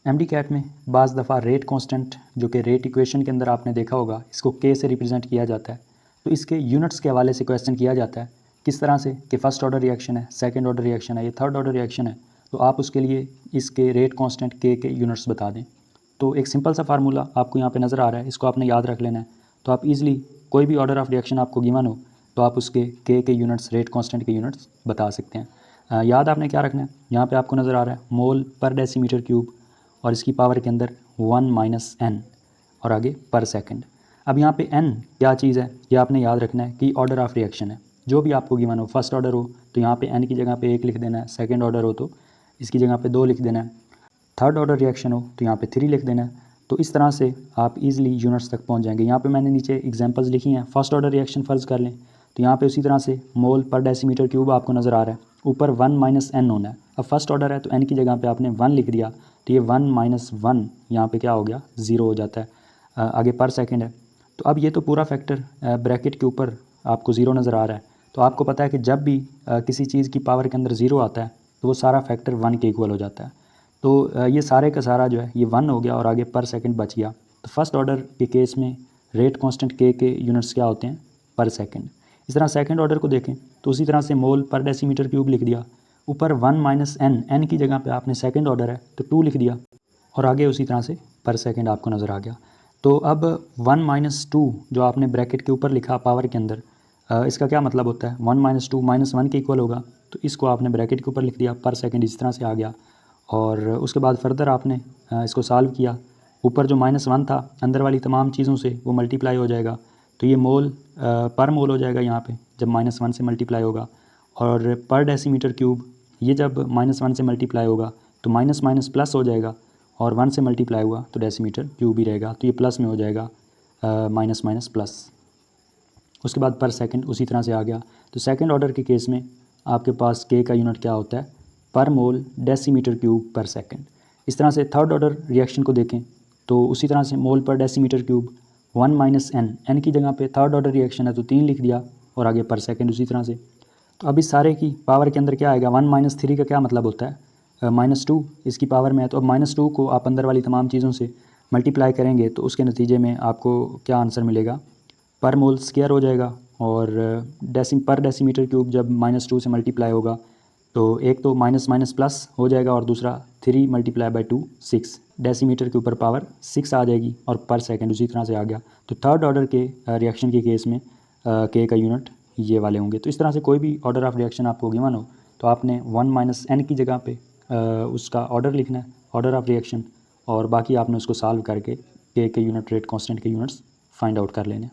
MD cat में बाज़ दफ़ा रेट कांस्टेंट जो कि रेट इक्वेशन के अंदर आपने देखा होगा, इसको के से रिप्रेजेंट किया जाता है। तो इसके यूनिट्स के हवाले से क्वेश्चन किया जाता है किस तरह से कि फ़र्स्ट ऑर्डर रिएक्शन है, सेकंड ऑर्डर रिएक्शन है, ये थर्ड ऑर्डर रिएक्शन है, तो आप उसके लिए इसके रेट कांस्टेंट के यूनिट्स बता दें। तो एक सिंपल सा फार्मूला आपको यहाँ पे नज़र आ रहा है, इसको आपने याद रख लेना है। तो आप इजीली कोई भी ऑर्डर ऑफ रिएक्शन आपको गिवन हो तो आप उसके के यूनिट्स, रेट कांस्टेंट के यूनिट्स बता सकते हैं। याद आपने क्या रखना है, यहाँ पे आपको नज़र आ रहा है मोल पर डेसीमीटर क्यूब और इसकी पावर के अंदर 1 - n और आगे पर सेकंड। अब यहाँ पे n क्या चीज़ है, ये आपने याद रखना है कि ऑर्डर ऑफ रिएक्शन है। जो भी आपको गिवन हो, फर्स्ट ऑर्डर हो तो यहाँ पे n की जगह पे 1 लिख देना है, सेकंड ऑर्डर हो तो इसकी जगह पे 2 लिख देना है, थर्ड ऑर्डर रिएक्शन हो तो यहाँ पे 3 लिख देना है। तो इस तरह से आप इजीली यूनिट्स तक पहुँच जाएंगे। यहाँ पे मैंने नीचे एग्जांपल्स लिखी हैं। फर्स्ट ऑर्डर रिएक्शन फ़र्ज़ कर लें तो यहाँ पे उसी तरह से मोल पर डेसीमीटर क्यूब आपको नज़र आ रहा है, ऊपर 1 - n होना है। अब फर्स्ट ऑर्डर है तो n की जगह पे आपने 1 लिख दिया तो ये 1 - 1 यहाँ पे क्या हो गया, 0 हो जाता है। आगे पर सेकंड है तो अब ये तो पूरा फैक्टर ब्रैकेट के ऊपर आपको 0 नज़र आ रहा है। तो आपको पता है कि जब भी किसी चीज़ की पावर के अंदर 0 आता है तो वो सारा फैक्टर 1 के इक्वल हो जाता है। तो ये सारे का सारा जो है ये 1 हो गया और आगे पर सेकंड बच गया। तो फर्स्ट ऑर्डर के केस में रेट कांस्टेंट के यूनिट्स क्या होते हैं, पर सेकंड। इस तरह सेकंड ऑर्डर को देखें तो उसी तरह से मोल पर डेसीमीटर क्यूब लिख दिया, ऊपर 1 - n की जगह पे आपने सेकंड ऑर्डर है तो 2 लिख दिया और आगे उसी तरह से पर सेकंड आपको नज़र आ गया। तो अब 1 - 2 जो आपने ब्रैकेट के ऊपर लिखा पावर के अंदर, इसका क्या मतलब होता है, 1 - 2 -1 के इक्वल होगा। तो इसको आपने ब्रैकेट के ऊपर लिख दिया, पर सेकंड इस तरह से आ गया। और उसके बाद फर्दर आपने इसको सॉल्व किया, ऊपर जो -1 था अंदर वाली तमाम चीज़ों से वो मल्टीप्लाई हो जाएगा तो ये मोल पर मोल हो जाएगा यहाँ पे जब -1 से मल्टीप्लाई होगा। और पर डेसीमीटर क्यूब ये जब -1 से मल्टीप्लाई होगा तो माइनस माइनस प्लस हो जाएगा और 1 से मल्टीप्लाई हुआ तो डेसीमीटर क्यूब ही रहेगा, तो ये प्लस में हो जाएगा माइनस माइनस प्लस। उसके बाद पर सेकंड उसी तरह से आ गया। तो सेकंड ऑर्डर के केस में आपके पास के का यूनिट क्या होता है, पर मोल डेसीमीटर क्यूब पर सेकंड। इस तरह से थर्ड ऑर्डर रिएक्शन को देखें तो उसी तरह से मोल पर डेसीमीटर क्यूब 1 - n की जगह पे थर्ड ऑर्डर रिएक्शन है तो 3 लिख दिया और आगे पर सेकंड उसी तरह से। तो अब इस सारे की पावर के अंदर क्या आएगा, 1 - 3 का क्या मतलब होता है, -2 इसकी पावर में है। तो अब -2 को आप अंदर वाली तमाम चीज़ों से मल्टीप्लाई करेंगे तो उसके नतीजे में आपको क्या आंसर मिलेगा, पर मोल स्क्वायर हो जाएगा। और पर डेसीमीटर क्यूब जब -2 से मल्टीप्लाई होगा तो एक तो माइनस माइनस प्लस हो जाएगा और दूसरा 3 × 2 6, डेसीमीटर के ऊपर पावर 6 आ जाएगी और पर सेकंड उसी तरह से आ गया। तो थर्ड ऑर्डर के रिएक्शन के केस में के का यूनिट ये वाले होंगे। तो इस तरह से कोई भी ऑर्डर ऑफ रिएक्शन आपको गिवन हो तो आपने 1 - n की जगह पे उसका ऑर्डर लिखना है, ऑर्डर ऑफ रिएक्शन, और बाकी आपने उसको सॉल्व करके के यूनिट, रेट कांस्टेंट के यूनिट्स फाइंड आउट कर लेने हैं।